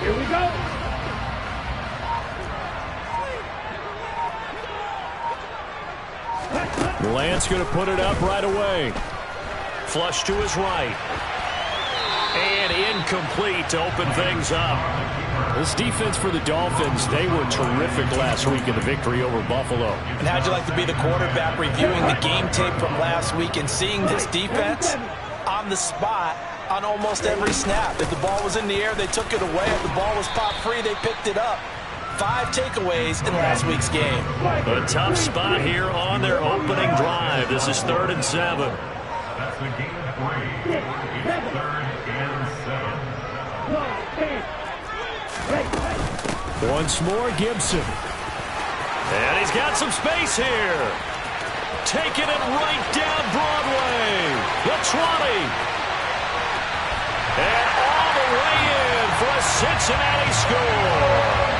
Here we go. Lance going to put it up right away. Flush to his right. And incomplete to open things up. This defense for the Dolphins, they were terrific last week in the victory over Buffalo. And how'd you like to be the quarterback reviewing the game tape from last week and seeing this defense on the spot on almost every snap? If the ball was in the air, they took it away. If the ball was popped free, they picked it up. 5 takeaways in last week's game. A tough spot here on their opening drive. This is 3rd and 7. That's the game of 3. 3rd and 7. Once more, Gibson. And he's got some space here. Taking it right down Broadway. The 20. And all the way in for a Cincinnati score.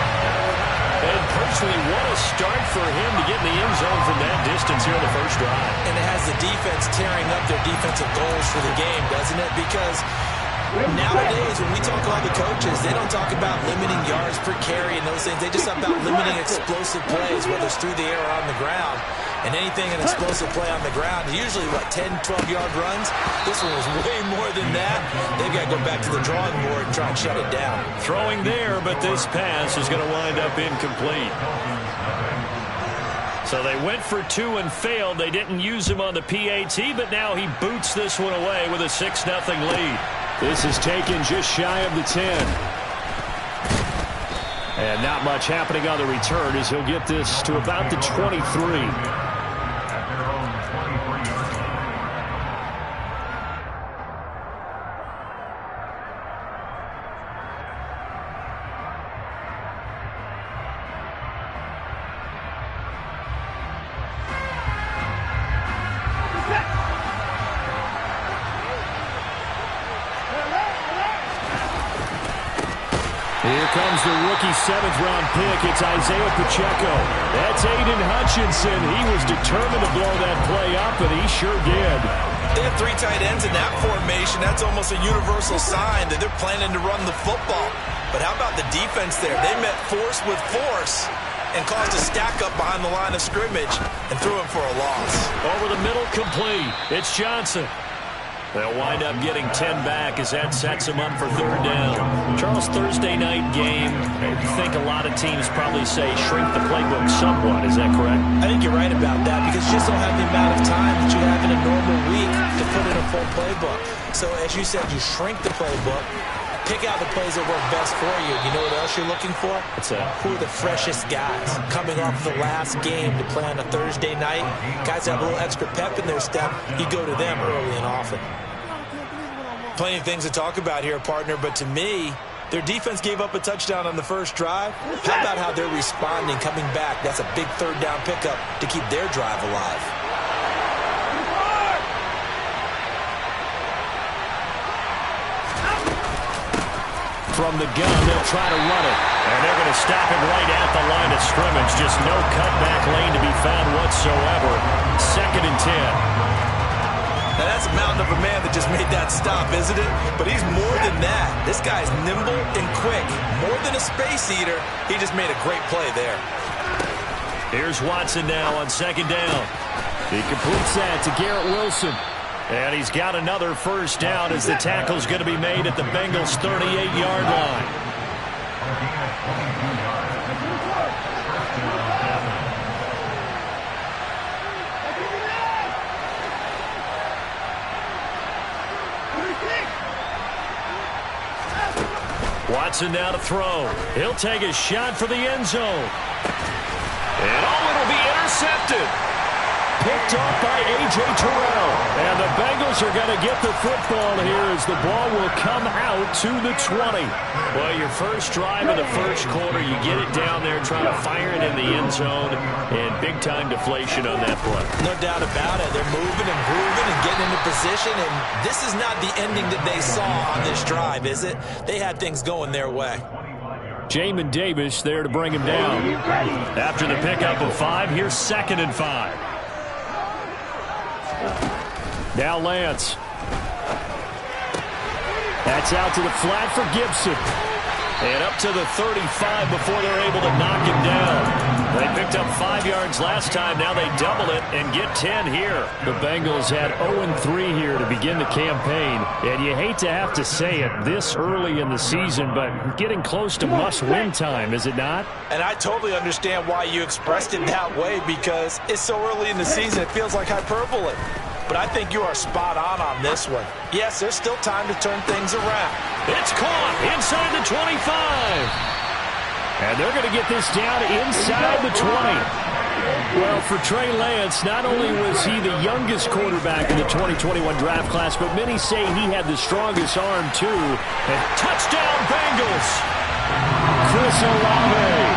And personally, what a start for him to get in the end zone from that distance here in the first drive. And it has the defense tearing up their defensive goals for the game, doesn't it? Because nowadays, when we talk to all the coaches, they don't talk about limiting yards per carry and those things. They just talk about limiting explosive plays, whether it's through the air or on the ground. And anything an explosive play on the ground, usually, 10, 12-yard runs? This one was way more than that. They've got to go back to the drawing board and try and shut it down. Throwing there, but this pass is going to wind up incomplete. So they went for 2 and failed. They didn't use him on the PAT, but now he boots this one away with a 6-0 lead. This is taken just shy of the 10. And not much happening on the return as he'll get this to about the 23. Here comes the rookie 7th-round pick. It's Isaiah Pacheco. That's Aiden Hutchinson. He was determined to blow that play up, and he sure did. They have 3 tight ends in that formation. That's almost a universal sign that they're planning to run the football. But how about the defense there? They met force with force and caused a stack up behind the line of scrimmage and threw him for a loss. Over the middle, complete. It's Johnson. They'll wind up getting 10 back as that sets them up for 3rd down. Charles, Thursday night game, I think a lot of teams probably say shrink the playbook somewhat. Is that correct? I think you're right about that because you just don't have the amount of time that you have in a normal week to put in a full playbook. So as you said, you shrink the playbook, pick out the plays that work best for you. You know what else you're looking for? What's that? Who are the freshest guys coming off the last game to play on a Thursday night? Guys that have a little extra pep in their step, you go to them early and often. Plenty of things to talk about here, partner, but to me, their defense gave up a touchdown on the first drive. How about how they're responding, coming back? That's a big 3rd down pickup to keep their drive alive. From the gun, they'll try to run it. And they're going to stop him right at the line of scrimmage. Just no cutback lane to be found whatsoever. 2nd and 10. Now, that's a mountain of a man that just made that stop, isn't it? But he's more than that. This guy's nimble and quick. More than a space eater, he just made a great play there. Here's Watson now on 2nd down. He completes that to Garrett Wilson. And he's got another 1st down as the tackle's going to be made at the Bengals' 38-yard line. Watson now to throw. He'll take a shot for the end zone. And it'll be intercepted. Picked off by A.J. Terrell. And the Bengals are going to get the football here as the ball will come out to the 20. Well, your first drive of the first quarter, you get it down there, trying to fire it in the end zone, and big-time deflation on that play. No doubt about it. They're moving and grooving and getting into position, and this is not the ending that they saw on this drive, is it? They had things going their way. Jamin Davis there to bring him down. After the pickup of 5, here's 2nd and 5. Now Lance. That's out to the flat for Gibson. And up to the 35 before they're able to knock him down. They picked up 5 yards last time. Now they double it and get 10 here. The Bengals had 0-3 here to begin the campaign. And you hate to have to say it this early in the season, but getting close to must-win time, is it not? And I totally understand why you expressed it that way, because it's so early in the season it feels like hyperbole. But I think you are spot on this one. Yes, there's still time to turn things around. It's caught inside the 25. And they're going to get this down inside the 20. Well, for Trey Lance, not only was he the youngest quarterback in the 2021 draft class, but many say he had the strongest arm, too. And touchdown, Bengals! Chris Olave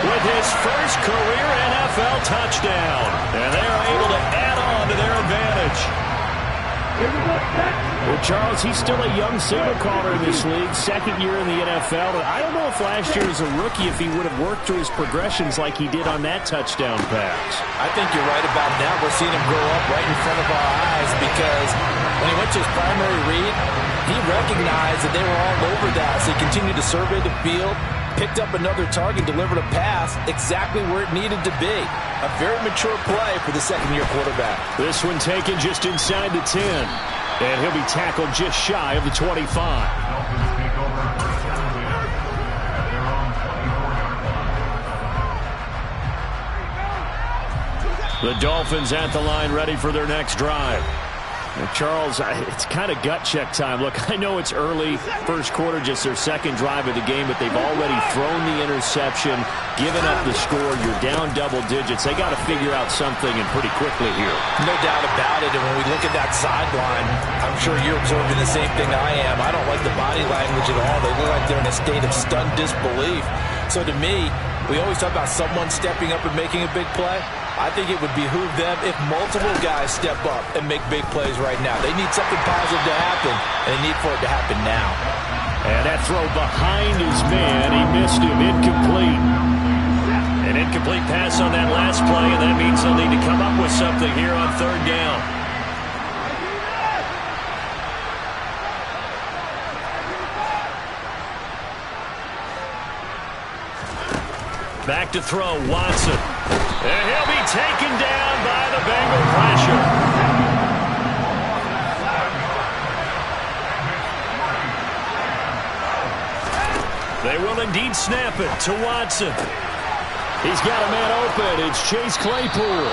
with his first career NFL touchdown. And they are able to add on to their advantage. Well, Charles, he's still a young signal caller in this league, second year in the NFL. And I don't know if last year as a rookie, if he would have worked through his progressions like he did on that touchdown pass. I think you're right about that. We're seeing him grow up right in front of our eyes, because when he went to his primary read, he recognized that they were all over that. So he continued to survey the field, picked up another target, delivered a pass exactly where it needed to be. A very mature play for the second-year quarterback. This one taken just inside the 10. And he'll be tackled just shy of the 25. The Dolphins at the line, ready for their next drive. Now, Charles, it's kind of gut check time. Look, I know it's early, first quarter, just their second drive of the game, but they've already thrown the interception, given up the score. You're down double digits. They got to figure out something, and pretty quickly here. No doubt about it. And when we look at that sideline, I'm sure you're observing the same thing I am. I don't like the body language at all. They look like they're in a state of stunned disbelief. So to me, we always talk about someone stepping up and making a big play. I think it would behoove them if multiple guys step up and make big plays right now. They need something positive to happen, and they need for it to happen now. And that throw behind his man, he missed him, incomplete. An incomplete pass on that last play, and that means they'll need to come up with something here on third down. Back to throw, Watson. And he'll be taken down by the Bengal pressure. They will indeed snap it to Watson. He's got a man open. It's Chase Claypool.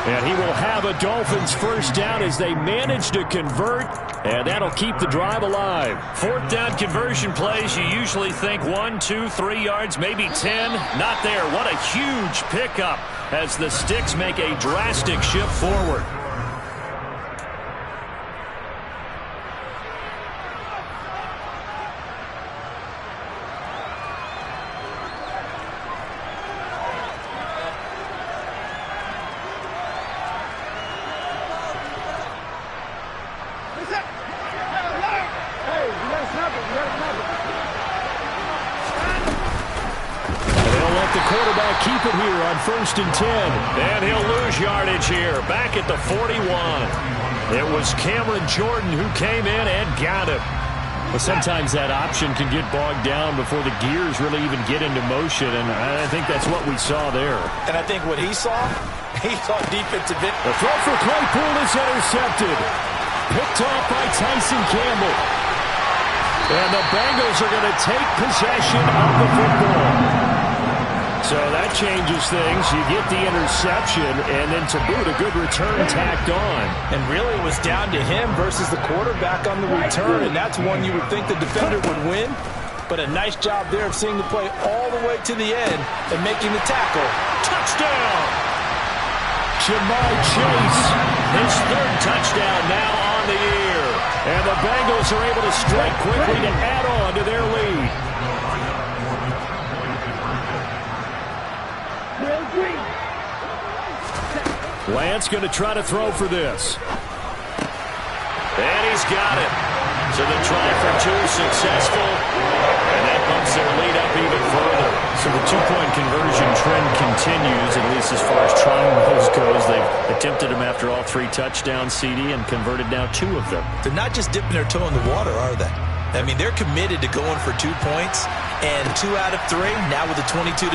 And he will have a Dolphins first down as they manage to convert, and that'll keep the drive alive. Fourth down conversion plays, you usually think 1, 2, 3 yards, maybe 10. Not there. What a huge pickup as the Sticks make a drastic shift forward. Keep it here on 1st and 10. And he'll lose yardage here. Back at the 41. It was Cameron Jordan who came in and got him. But sometimes that option can get bogged down before the gears really even get into motion, and I think that's what we saw there. And I think what he saw defensive end. The throw for Claypool is intercepted. Picked off by Tyson Campbell. And the Bengals are going to take possession of the football. So that changes things. You get the interception, and then to boot, a good return tacked on. And really it was down to him versus the quarterback on the return, and that's one you would think the defender would win. But a nice job there of seeing the play all the way to the end and making the tackle. Touchdown! Jamar Chase, his third touchdown now on the year. And the Bengals are able to strike quickly to add on to their lead. Lance going to try to throw for this. And he's got it. So the try for two successful. And that bumps their lead up even further. So the two-point conversion trend continues, at least as far as trying those goes. They've attempted them after all 3 touchdowns, CD, and converted now 2 of them. They're not just dipping their toe in the water, are they? I mean, they're committed to going for 2 points And 2 out of 3, now with a 22-0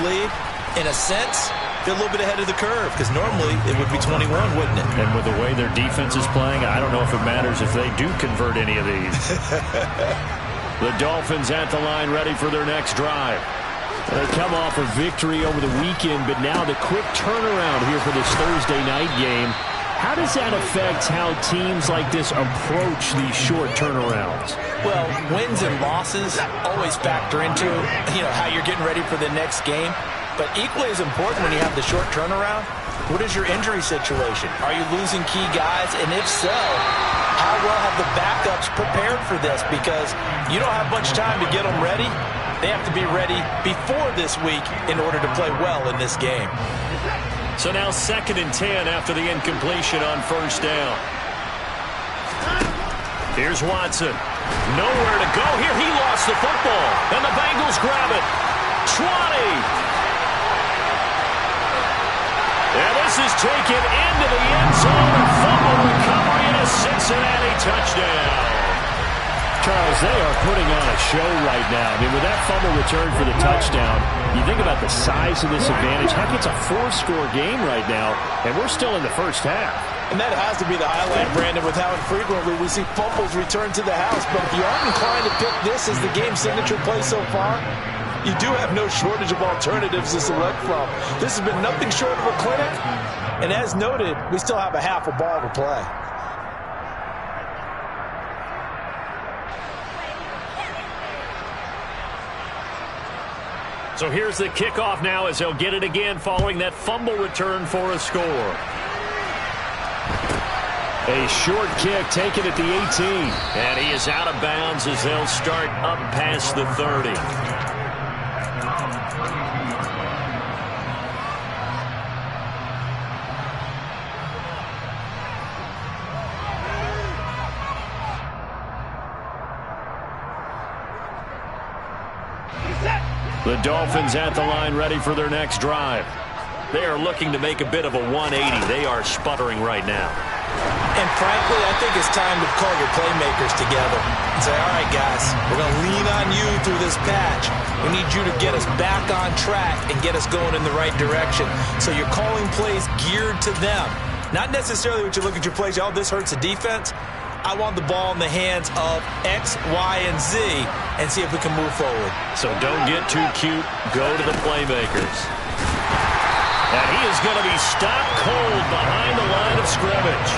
lead, in a sense, they're a little bit ahead of the curve because normally it would be 21, wouldn't it? And with the way their defense is playing, I don't know if it matters if they do convert any of these. The Dolphins at the line ready for their next drive. They come off a victory over the weekend, but now the quick turnaround here for this Thursday night game. How does that affect how teams like this approach these short turnarounds? Well, wins and losses always factor into, how you're getting ready for the next game. But equally as important when you have the short turnaround, what is your injury situation? Are you losing key guys? And if so, how well have the backups prepared for this? Because you don't have much time to get them ready. They have to be ready before this week in order to play well in this game. So now 2nd and 10 after the incompletion on first down. Here's Watson. Nowhere to go here. He lost the football. And the Bengals grab it. 20. And this is taken into the end zone. A fumble recovery and a Cincinnati touchdown. Charles, they are putting on a show right now. I mean, with that fumble return for the touchdown, you think about the size of this advantage. Heck, it's a 4-score game right now, and we're still in the first half. And that has to be the highlight, Brandon, with how infrequently we see fumbles return to the house. But if you aren't inclined to pick this as the game signature play so far, you do have no shortage of alternatives to select from. This has been nothing short of a clinic. And as noted, we still have a half a ball to play. So here's the kickoff now as they'll get it again following that fumble return for a score. A short kick taken at the 18. And he is out of bounds as they'll start up past the 30. The Dolphins at the line ready for their next drive. They are looking to make a bit of a 180. They are sputtering right now. And frankly, I think it's time to call your playmakers together and say, all right, guys, we're going to lean on you through this patch. We need you to get us back on track and get us going in the right direction. So you're calling plays geared to them. Not necessarily what you look at your plays, oh, this hurts the defense. I want the ball in the hands of X, Y, and Z and see if we can move forward. So don't get too cute. Go to the playmakers. And he is going to be stopped cold behind the line of scrimmage.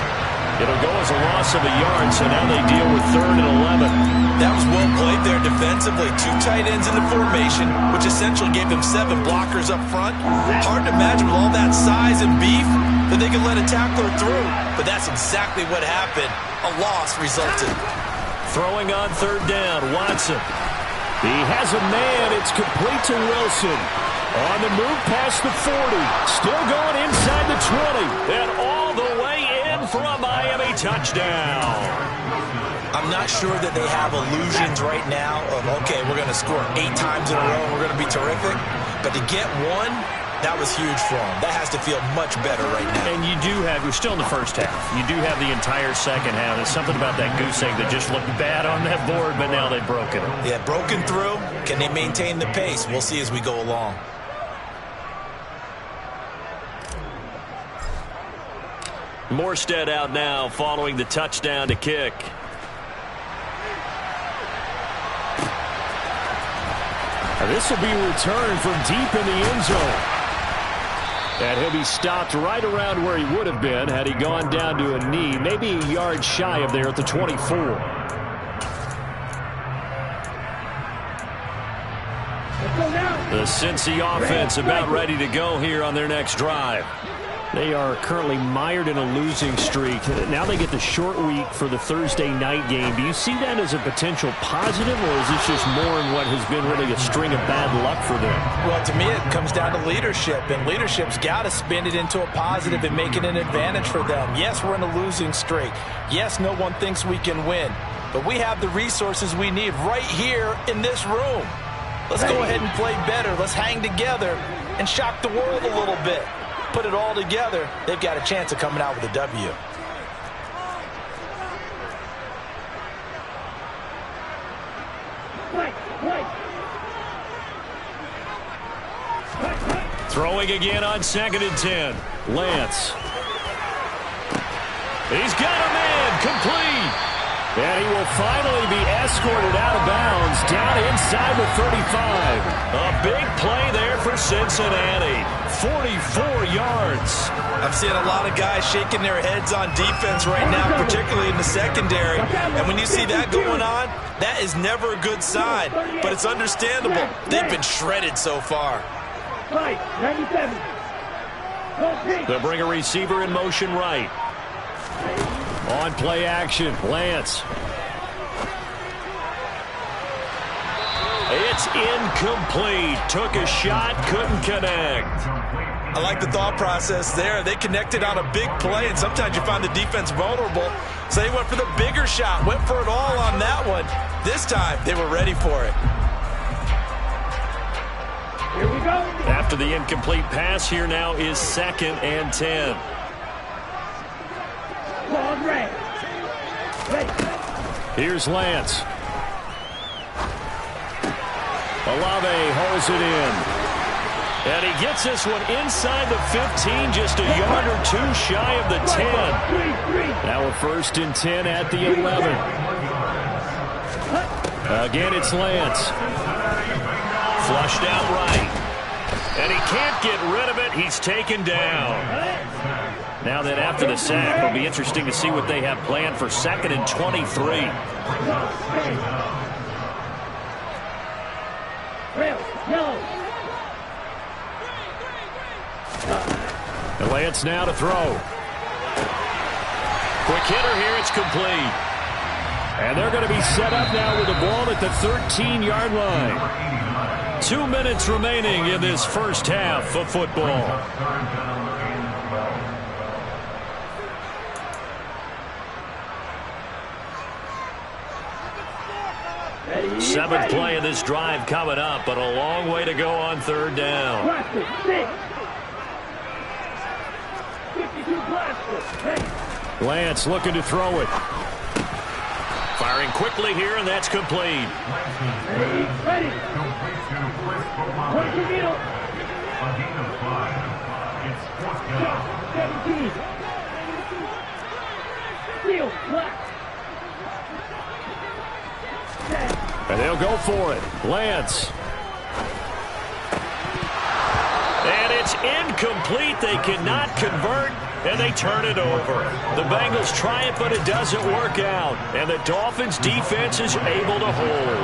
It'll go as a loss of a yard, so now they deal with 3rd and 11. That was well played there defensively. 2 tight ends in the formation, which essentially gave them 7 blockers up front. Hard to imagine with all that size and beef that they could let a tackler through. But that's exactly what happened. A loss resulted. Throwing on 3rd down, Watson. He has a man. It's complete to Wilson. On the move past the 40. Still going inside the 20. And all the way in for a Miami touchdown. I'm not sure that they have illusions right now of, okay, we're going to score 8 times in a row and we're going to be terrific. But to get one, that was huge for them. That has to feel much better right now. And you do have, you're still in the first half. You do have the entire second half. There's something about that goose egg that just looked bad on that board, but now they've broken it. Yeah, broken through. Can they maintain the pace? We'll see as we go along. Morstead out now following the touchdown to kick. And this will be returned from deep in the end zone. And he'll be stopped right around where he would have been had he gone down to a knee, maybe a yard shy of there at the 24. The Cincy offense about ready to go here on their next drive. They are currently mired in a losing streak. Now they get the short week for the Thursday night game. Do you see that as a potential positive, or is this just more in what has been really a string of bad luck for them? Well, to me, it comes down to leadership, and leadership's got to spin it into a positive and make it an advantage for them. Yes, we're in a losing streak. Yes, no one thinks we can win, but we have the resources we need right here in this room. Let's go ahead and play better. Let's hang together and shock the world a little bit. Put it all together, they've got a chance of coming out with a W. Throwing again on 2nd and 10. Lance. He's got a man. Complete. And he will finally be escorted out of bounds down inside the 35. A big play there for Cincinnati. 44 yards. I'm seeing a lot of guys shaking their heads on defense right now, particularly in the secondary. And when you see that going on, that is never a good sign. But it's understandable. They've been shredded so far. They'll bring a receiver in motion right. On play action, Lance. It's incomplete. Took a shot, couldn't connect. I like the thought process there. They connected on a big play, and sometimes you find the defense vulnerable. So they went for the bigger shot, went for it all on that one. This time, they were ready for it. Here we go. After the incomplete pass, here now is 2nd and 10. Here's Lance. Olave holds it in. And he gets this one inside the 15, just a yard or two shy of the 10. Now a 1st and 10 at the 11. Again, it's Lance. Flushed out right. And he can't get rid of it. He's taken down. Now then, after the sack, it'll be interesting to see what they have planned for 2nd and 23. And Lance now to throw. Quick hitter here. It's complete. And they're going to be set up now with the ball at the 13-yard line. 2 minutes remaining in this first half of football. Seventh play of this drive coming up, but a long way to go on 3rd down. Lance looking to throw it. Firing quickly here, and that's complete. Ready. And they'll go for it. Lance. And it's incomplete. They cannot convert, and they turn it over. The Bengals try it, but it doesn't work out. And the Dolphins' defense is able to hold.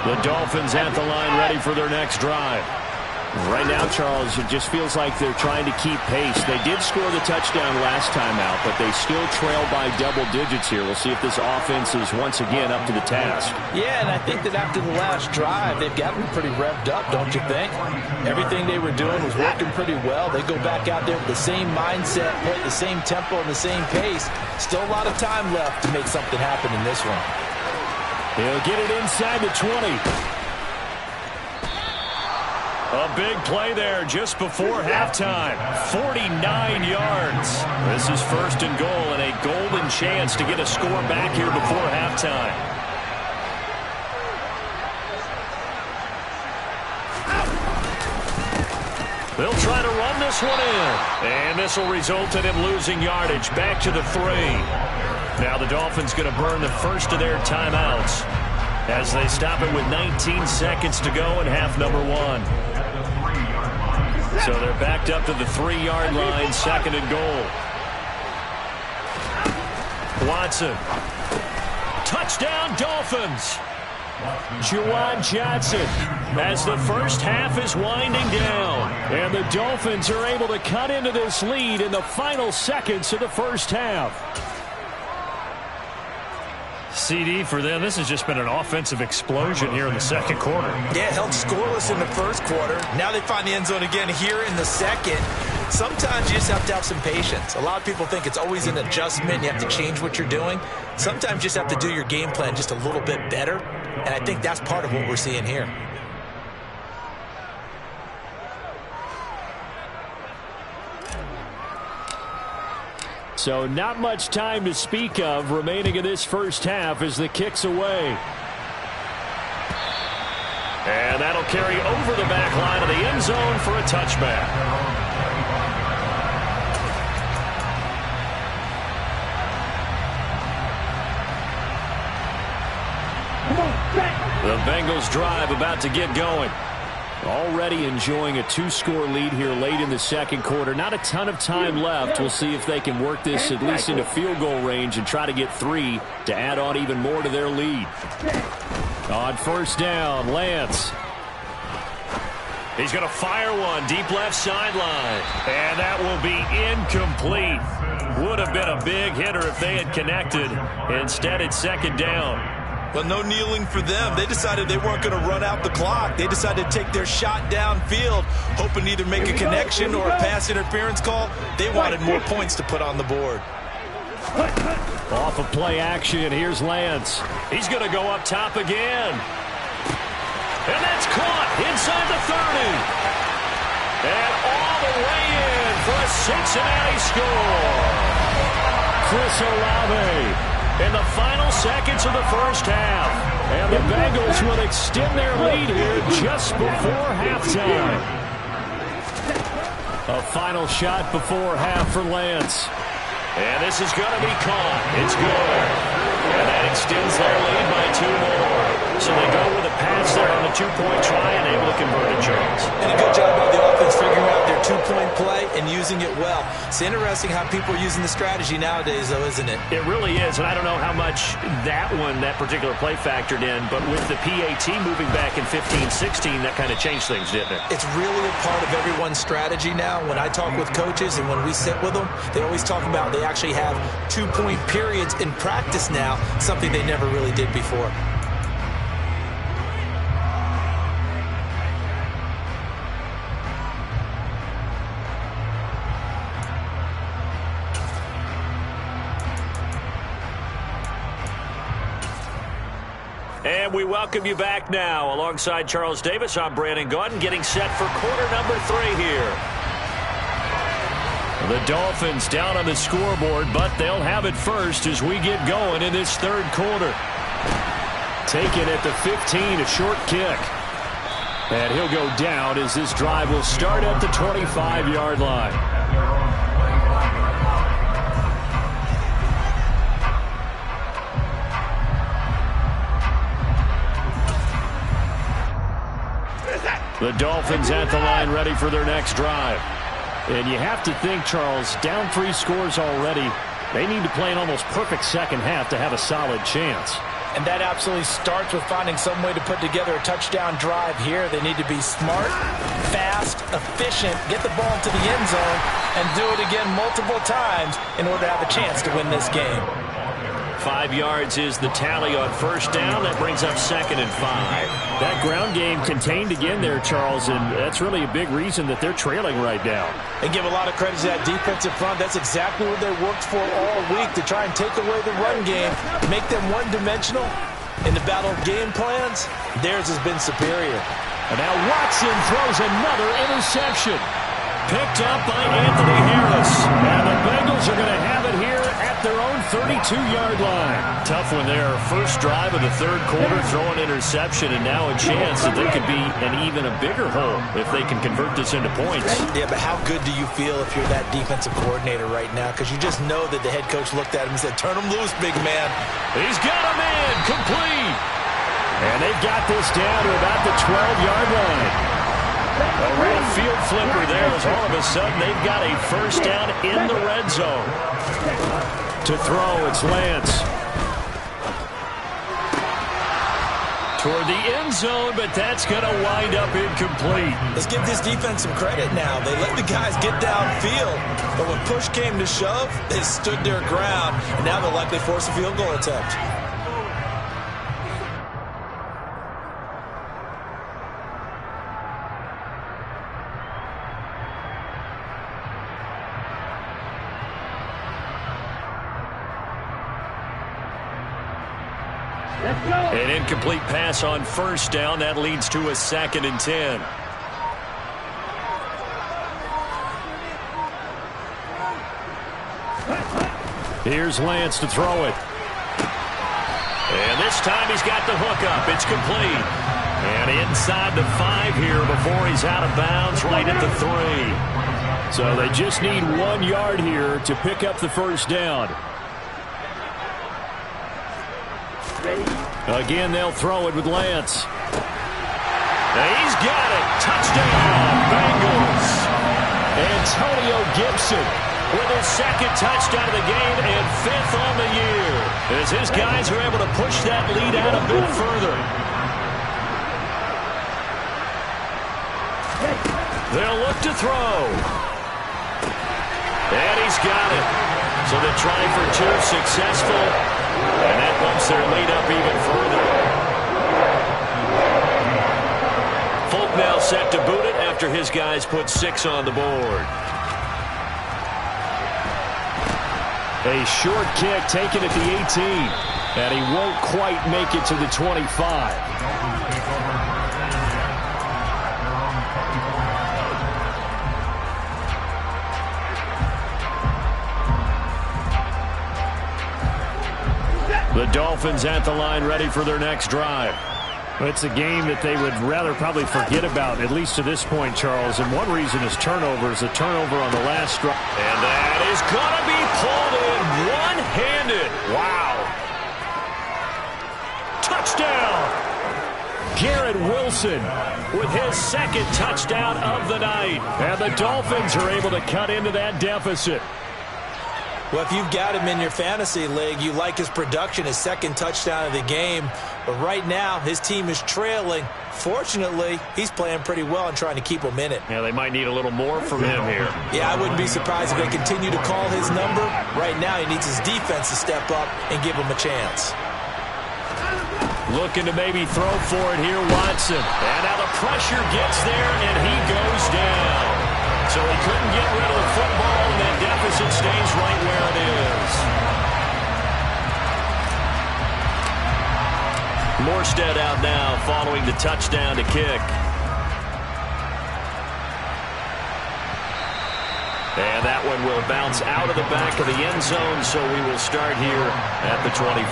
The Dolphins at the line ready for their next drive. Right now, Charles, it just feels like they're trying to keep pace. They did score the touchdown last time out, but they still trail by double digits here. We'll see if this offense is once again up to the task. Yeah, and I think that after the last drive, they've gotten pretty revved up, don't you think? Everything they were doing was working pretty well. They go back out there with the same mindset, play the same tempo and the same pace. Still a lot of time left to make something happen in this one. He'll get it inside the 20. A big play there just before halftime. 49 yards. This is 1st and goal and a golden chance to get a score back here before halftime. They'll try to run this one in. And this will result in him losing yardage back to the 3. Now the Dolphins going to burn the first of their timeouts as they stop it with 19 seconds to go in half number 1. So they're backed up to the 3-yard line, 2nd and goal. Watson. Touchdown, Dolphins. Juwan Johnson as the first half is winding down. And the Dolphins are able to cut into this lead in the final seconds of the first half. CD for them, this has just been an offensive explosion here in the 2nd quarter. Yeah, held scoreless in the 1st quarter. Now they find the end zone again here in the 2nd. Sometimes you just have to have some patience. A lot of people think it's always an adjustment. You have to change what you're doing. Sometimes you just have to do your game plan just a little bit better. And I think that's part of what we're seeing here. So not much time to speak of remaining in this first half as the kick's away. And that'll That'll carry over the back line of the end zone for a touchback. The Bengals drive about to get going. Already enjoying a 2-score lead here late in the second quarter. Not a ton of time left. We'll see if they can work this at least into field goal range and try to get 3 to add on even more to their lead. On first down, Lance. He's going to fire one deep left sideline. And that will be incomplete. Would have been a big hitter if they had connected. Instead, it's second down. Well, no kneeling for them. They decided they weren't going to run out the clock. They decided to take their shot downfield, hoping to either make a connection or a pass interference call. They wanted more points to put on the board. Off of play action, here's Lance. He's going to go up top again. And that's caught inside the 30. And all the way in for a Cincinnati score. Chris Olave in the final seconds of the first half. And the Bengals will extend their lead here just before halftime. A final shot before half for Lance. And this is going to be caught. It's good. And that extends their lead by 2 more. So they go with a pass there on the 2-point try and able to convert it, Charles. And a good job by the offense figuring out their 2-point play and using it well. It's interesting how people are using the strategy nowadays, though, isn't it? It really is, and I don't know how much that particular play factored in, but with the PAT moving back in 15-16, that kind of changed things, didn't it? It's really a part of everyone's strategy now. When I talk with coaches and when we sit with them, they always talk about they actually have 2-point periods in practice now, something they never really did before. And we welcome you back now. Alongside Charles Davis, I'm Brandon Gaudin, getting set for quarter number 3 here. The Dolphins down on the scoreboard, but they'll have it first as we get going in this third quarter. Taken at the 15, a short kick. And he'll go down as this drive will start at the 25-yard line. The Dolphins at the line ready for their next drive. And you have to think, Charles, down 3 scores already. They need to play an almost perfect second half to have a solid chance. And that absolutely starts with finding some way to put together a touchdown drive here. They need to be smart, fast, efficient, get the ball to the end zone, and do it again multiple times in order to have a chance to win this game. 5 yards is the tally on first down. That brings up 2nd and 5. That ground game contained again there, Charles, and that's really a big reason that they're trailing right now. And give a lot of credit to that defensive front. That's exactly what they worked for all week, to try and take away the run game, make them one-dimensional. In the battle of game plans, theirs has been superior. And now Watson throws another interception. Picked up by Anthony Harris. And the Bengals are going to have it here at their own 32-yard line. Tough one there. First drive of the third quarter, throw an interception, and now a chance that there could be an even a bigger hole if they can convert this into points. Yeah, but how good do you feel if you're that defensive coordinator right now? Because you just know that the head coach looked at him and said, turn him loose, big man. He's got him in. Complete. And they've got this down to about the 12-yard line. A real field flipper there as all of a sudden they've got a first down in the red zone. To throw, it's Lance. Toward the end zone, but that's going to wind up incomplete. Let's give this defense some credit now. They let the guys get downfield, but when push came to shove, they stood their ground, and now they'll likely force a field goal attempt. An incomplete pass on first down. That leads to a 2nd and 10. Here's Lance to throw it. And this time he's got the hook up. It's complete. And And inside the 5 here before he's out of bounds right at the 3. So they just need 1 yard here to pick up the first down. Again, they'll throw it with Lance. Now he's got it. Touchdown, Bengals. Antonio Gibson with his 2nd touchdown of the game and 5th on the year, as his guys are able to push that lead out a bit further. They'll look to throw. And he's got it. So the try for 2 successful, and that bumps their lead up even further. Folk now set to boot it after his guys put 6 on the board. A short kick taken at the 18, and he won't quite make it to the 25. The Dolphins at the line, ready for their next drive. It's a game that they would rather probably forget about, at least to this point, Charles. And one reason is turnovers. A turnover on the last drive. And that is going to be pulled in one-handed. Wow. Touchdown. Garrett Wilson with his 2nd touchdown of the night. And the Dolphins are able to cut into that deficit. Well, if you've got him in your fantasy league, you like his production, his 2nd touchdown of the game. But right now, his team is trailing. Fortunately, he's playing pretty well and trying to keep them in it. Yeah, they might need a little more from him here. Yeah, I wouldn't be surprised if they continue to call his number. Right now, he needs his defense to step up and give him a chance. Looking to maybe throw for it here, Watson. And now the pressure gets there, and he goes down. So he couldn't get rid of the football, and that deficit stays right where it is. Morstead out now following the touchdown to kick. And that one will bounce out of the back of the end zone, so we will start here at the 25.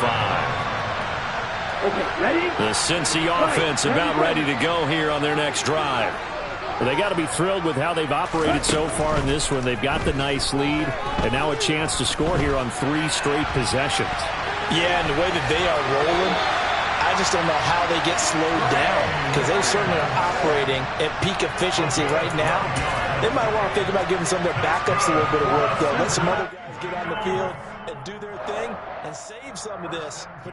Okay, ready? The Cincy offense about ready to go here on their next drive. Well, they got to be thrilled with how they've operated so far in this one. They've got the nice lead, and now a chance to score here on 3 straight possessions. Yeah, and the way that they are rolling, I just don't know how they get slowed down, because they certainly are operating at peak efficiency right now. They might want to think about giving some of their backups a little bit of work, though. Let some other guys get on the field and do their thing and save some of this.